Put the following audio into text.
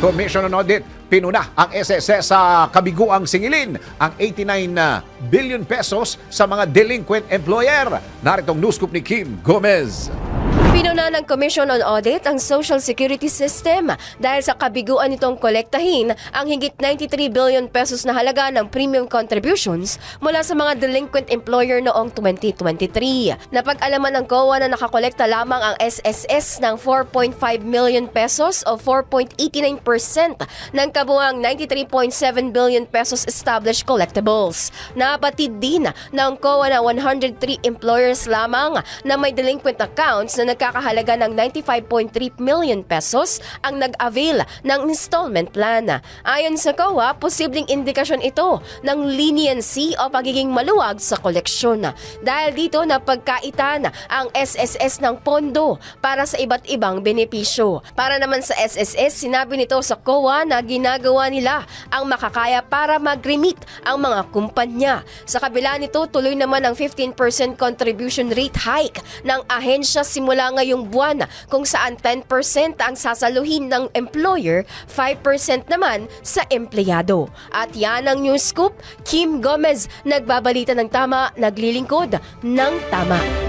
Commission on Audit, pinuna ang SSS sa kabiguang singilin ang 89 billion pesos sa mga delinquent employer. Naritong news scoop ni Kim Gomez. Pinuna ng Commission on Audit ang Social Security System dahil sa kabiguan nitong kolektahin ang higit 93 billion pesos na halaga ng premium contributions mula sa mga delinquent employer noong 2023. Napag-alaman ng COA na nakakolekta lamang ang SSS ng 4.5 million pesos o 4.89% ng kabuuang 93.7 billion pesos established collectibles. Nabatid din ng COA na 103 employers lamang na may delinquent accounts na nagkakahalaga ng 95.3 million pesos ang nag-avail ng installment plan. Ayon sa COA, posibleng indikasyon ito ng leniency o pagiging maluwag sa koleksyon. Dahil dito napagkaitan ang SSS ng pondo para sa iba't ibang benepisyo. Para naman sa SSS, sinabi nito sa COA na ginagawa nila ang makakaya para mag-remit ang mga kumpanya. Sa kabila nito, tuloy naman ang 15% contribution rate hike ng ahensya simula ngayong buwan kung saan 10% ang sasaluhin ng employer, 5% naman sa empleyado. At yan ang news scoop. Kim Gomez, nagbabalita ng tama, naglilingkod ng tama.